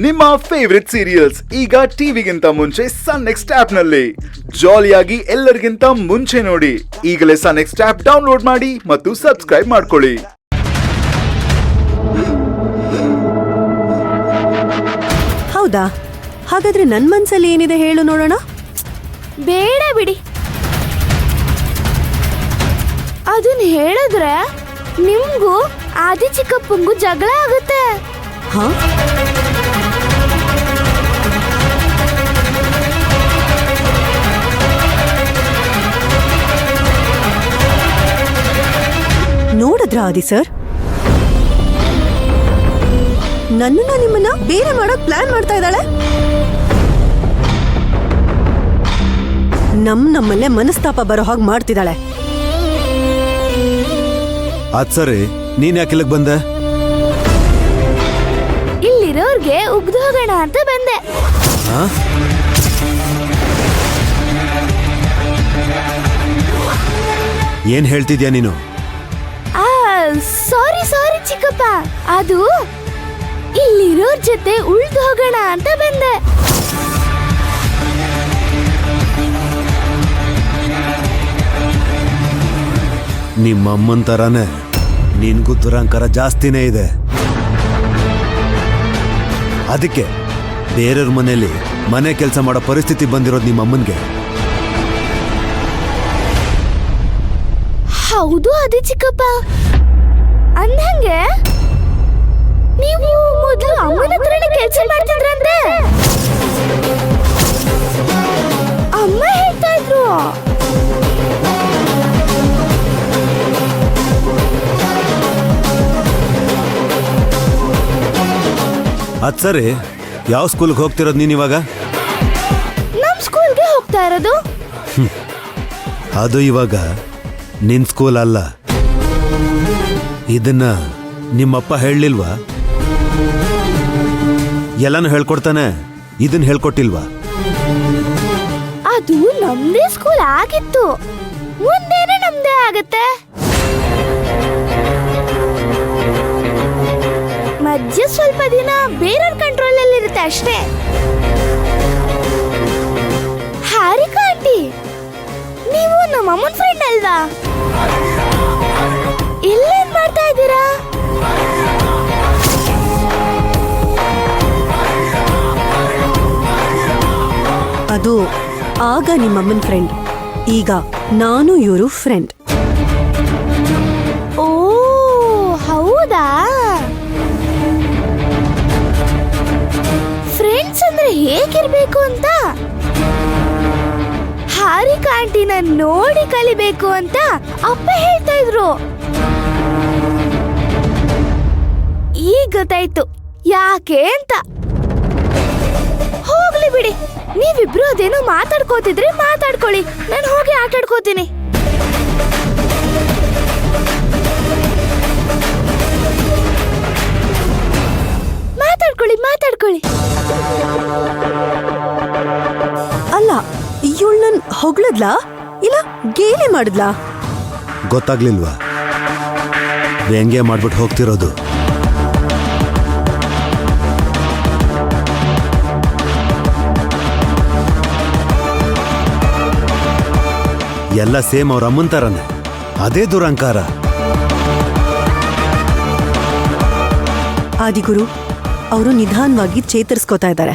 ನಿಮ್ಮ favourite serials ಈಗ ಟಿವಿಗಿಂತ ಮುಂಚೆ ಸನ್ ನೆಕ್ಸ್ಟ್ ಆಪ್ ನಲ್ಲಿ ಜಾಲಿಯಾಗಿ ಎಲ್ಲರಿಗಿಂತ ಮುಂಚೆ ನೋಡಿ. ಈಗಲೇ ಸನ್ ನೆಕ್ಸ್ಟ್ ಆಪ್ ಡೌನ್ಲೋಡ್ ಮಾಡಿ ಮತ್ತು ಸಬ್ಸ್ಕ್ರೈಬ್ ಮಾಡ್ಕೊಳ್ಳಿ. ಹೌದಾ? ಹಾಗಾದ್ರೆ ನನ್ ಮನ್ಸಲ್ಲಿ ಏನಿದೆ ಹೇಳು ನೋಡೋಣ. ಬೇಡ ಬಿಡಿ, ಅದನ್ನ ಹೇಳಿದ್ರೆ ನಿಮ್ಗೂ ಆದಿ ಚಿಕ್ಕಪ್ಪಂಗೂ ಜಗಳ ಆಗುತ್ತೆ. ಹಾ? ನೋಡಿದ್ರ ಆದಿ ಸರ್, ನನ್ನನ್ನ ನಿಮ್ಮನ್ನ ಬೇರೆ ಮಾಡೋಕ್ ಪ್ಲಾನ್ ಮಾಡ್ತಾ ಇದ್ದಾಳೆ. ನಮ್ಮಲ್ಲೇ ಮನಸ್ತಾಪ ಬರೋ ಹಾಗೆ ಮಾಡ್ತಿದ್ದಾಳೆ. ಅದ್ ಸರಿ, ನೀನ್ ಯಾಕೆ ಇಲ್ಲಿಗೆ ಬಂದೆ? ಇಲ್ಲಿರೋರ್ಗೆ ಉಗ್ದು ಹೋಗೋಣ ಅಂತ ಬಂದೆ. ಏನ್ ಹೇಳ್ತಿದ್ಯಾ ನೀನು? ಸಾರಿ ಚಿಕ್ಕಪ್ಪ, ಅದು ಇಲ್ಲಿರೋರ್ ಜೊತೆ ಉಳ್ದು ಹೋಗೋಣ ಅಂತ ಬಂದೆ. ನಿಮ್ಮಮ್ಮನ್ ತರಾನೇ ನಿನ್ಗೂ ದುರಂಕಾರ ಜಾಸ್ತಿನೇ ಇದೆ. ಅದಕ್ಕೆ ಬೇರೆಯವ್ರ ಮನೇಲಿ ಮನೆ ಕೆಲಸ ಮಾಡೋ ಪರಿಸ್ಥಿತಿ ಬಂದಿರೋದು ನಿಮ್ಮಮ್ಮನ್ಗೆ. ಹೌದು ಅದೇ ಚಿಕ್ಕಪ್ಪ, ಅಂದಂಗೆ ನೀವು ಮೊದಲು ಅಮ್ಮನ ಹತ್ರನೇ ಕೆಲಸ ಮಾಡ್ತಿದ್ರಂತೆ. ಅಮ್ಮ ಹೇಳ್ತಾ ಇದ್ರು. ಅದ್ ಸರಿ, ಯಾವ ಸ್ಕೂಲ್ಗೆ ಹೋಗ್ತಿರೋದು ನೀನ್ ಇವಾಗ? ನಮ್ ಸ್ಕೂಲ್ಗೆ ಹೋಗ್ತಾ ಇರೋದು. ಅದು ಇವಾಗ ನಿನ್ ಸ್ಕೂಲ್ ಅಲ್ಲ. ಇದನ್ನ ನಿಮ್ಮಪ್ಪ ಹೇಳಲಿಲ್ವಾ? ಎಲ್ಲಾನು ಹೇಳ್ಕೊಡ್ತಾನೆ, ಇದನ್ನ ಹೇಳ್ಕೊಟ್ಟಿಲ್ವಾ? ಅದು ನಮ್ದೇ ಸ್ಕೂಲ್ ಆಗಿತ್ತು, ಮುಂದೇನೆ ನಮ್ದೇ ಆಗತ್ತೆ. ಮಧ್ಯ ಸ್ವಲ್ಪ ದಿನ ಬೇರೆಯವ್ರ ಕಂಟ್ರೋಲ್ ಅಲ್ಲಿ ಇರುತ್ತೆ ಅಷ್ಟೇ. ಹಾರಿಕಾ ಆಂಟಿ, ನೀವು ನಮ್ಮ ಅಮ್ಮನ ಫ್ರೆಂಡ್ ಅಲ್ವಾ? ಇಲ್ಲೇನ್ ಮಾಡ್ತಾ ಇದ್ದೀರಾ? ಅದು ಆಗ ನಿಮ್ಮಮ್ಮನ ಫ್ರೆಂಡ್, ಈಗ ನಾನು ಇವರು ಫ್ರೆಂಡ್. ಓ ಹೌದಾ? ಫ್ರೆಂಡ್ಸ್ ಅಂದ್ರೆ ಹೇಗಿರ್ಬೇಕು ಅಂತ ಹಾರಿಕಾ ಆಂಟಿನ ನೋಡಿ ಕಲಿಬೇಕು ಅಂತ ಅಪ್ಪ ಹೇಳ್ತಾ ಇದ್ರು. ಈಗ ಗೊತ್ತಾಯ್ತು ಯಾಕೆ ಅಂತ. ಹೋಗ್ಲಿ ಬಿಡಿ, ನೀವಿಬ್ರು ಅದೇನೋ ಮಾತಾಡ್ಕೋತಿದ್ರೆ ಮಾತಾಡ್ಕೊಳ್ಳಿ, ನಾನು ಹೋಗಿ ಆಟಾಡ್ಕೋತೀನಿ. ಮಾತಾಡ್ಕೊಳ್ಳಿ. ಅಲ್ಲ, ಇವಳು ನನ್ ಹೊಗಳದ್ಲಾ ಇಲ್ಲ ಗೇಲಿ ಮಾಡಿದ್ಲಾ? ಗೊತ್ತಾಗ್ಲಿಲ್ವಾ? ವ್ಯಂಗ್ಯ ಮಾಡ್ಬಿಟ್ಟು ಹೋಗ್ತಿರೋದು. ಎಲ್ಲ ಸೇಮ್ ಅವ್ರ ಅಮ್ಮನ್ ತರನೇ, ಅದೇ ದುರಂಕಾರ. ಆದಿಗುರು, ಅವರು ನಿಧಾನವಾಗಿ ಚೇತರಿಸ್ಕೋತಾ ಇದ್ದಾರೆ.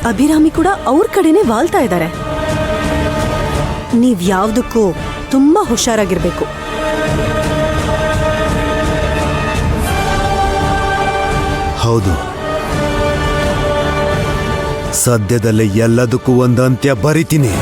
ಅಭಿರಾಮಿ ಕೂಡ ಅವ್ರ ಕಡೆನೆ ವಾಲ್ತಾ ಇದ್ದಾರೆ. ನೀವ್ ಯಾವ್ದಕ್ಕೂ ತುಂಬಾ ಹುಷಾರಾಗಿರ್ಬೇಕು. ಹೌದು, ಸದ್ಯದಲ್ಲೇ ಎಲ್ಲದಕ್ಕೂ ಒಂದು ಅಂತ್ಯ ಬರಿತೀನಿ.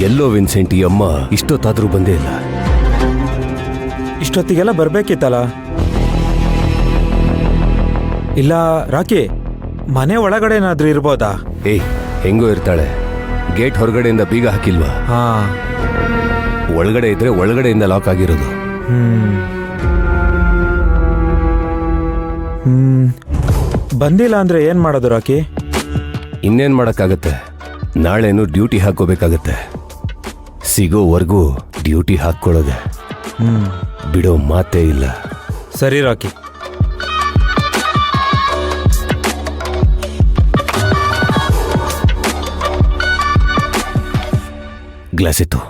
ಎಲ್ಲೋ ವಿನ್ಸೆಂಟ್, ಈ ಅಮ್ಮ ಇಷ್ಟೊತ್ತಾದ್ರೂ ಬಂದೇ ಇಲ್ಲ. ಇಷ್ಟೊತ್ತಿಗೆಲ್ಲ ಬರ್ಬೇಕಿತ್ತಲ್ಲ. ಇಲ್ಲ ರಾಕಿ, ಮನೆ ಒಳಗಡೆ ಏನಾದ್ರೂ ಇರ್ಬೋದಾ? ಏಯ್, ಹೆಂಗೋ ಇರ್ತಾಳೆ. ಗೇಟ್ ಹೊರಗಡೆಯಿಂದ ಬೀಗ ಹಾಕಿಲ್ವಾ? ಹಾ. ಒಳಗಡೆ ಇದ್ರೆ ಒಳಗಡೆಯಿಂದ ಲಾಕ್ ಆಗಿರೋದು. ಬಂದಿಲ್ಲ ಅಂದ್ರೆ ಏನ್ ಮಾಡೋದು ರಾಕಿ? ಇನ್ನೇನ್ ಮಾಡಕ್ಕಾಗತ್ತೆ, ನಾಳೆನು ಡ್ಯೂಟಿ ಹಾಕೋಬೇಕಾಗತ್ತೆ. ಸಿಗೋವರೆಗೂ ಡ್ಯೂಟಿ ಹಾಕ್ಕೊಳ್ಳೋದೆ, ಬಿಡೋ ಮಾತೇ ಇಲ್ಲ. ಸರಿ ರಾಕಿ. ಗ್ಲಾಸ್ ಇತ್ತು.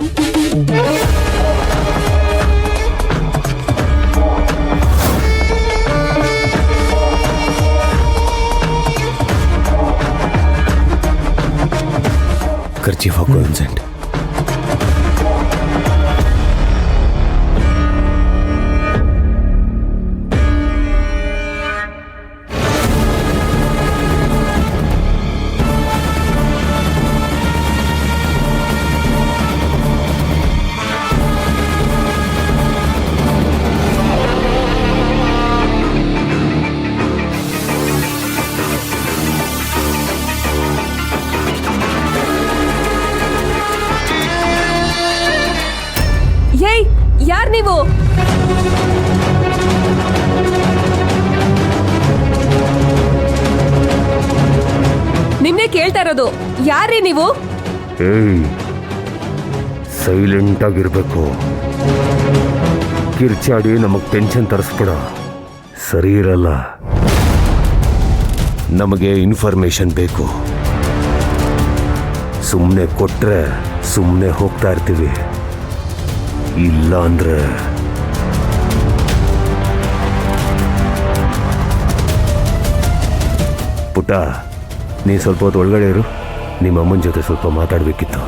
ಖರ್ಚಿ ಹಾಕೋ ವಿನ್ಸೆಂಟ್. ಏಯ್, ಯಾರ್ ನೀವು? ನಿಮ್ನೆ ಕೇಳ್ತಾ ಇರೋದು. ಯಾರ್ರೀ ನೀವು? ಏಯ್, ಸೈಲೆಂಟ್ ಆಗಿರ್ಬೇಕು. ಕಿರ್ಚಾಡಿ ನಮಗ್ ಟೆನ್ಷನ್ ತರಿಸ್ಬೇಡ, ಸರಿ ಇರಲ್ಲ. ನಮಗೆ ಇನ್ಫಾರ್ಮೇಶನ್ ಬೇಕು. ಸುಮ್ಮನೆ ಕೊಟ್ರೆ ಸುಮ್ಮನೆ ಹೋಗ್ತಾ ಇರ್ತೀವಿ, ಇಲ್ಲ ಅಂದ್ರೆ ಪುಟ್ಟ, ನೀ ಸ್ವಲ್ಪ ಹೊತ್ತು ಒಳಗಡೆ ಇರು. ನಿಮ್ಮ ಅಮ್ಮನ ಜೊತೆ ಸ್ವಲ್ಪ ಮಾತಾಡಬೇಕಿತ್ತು.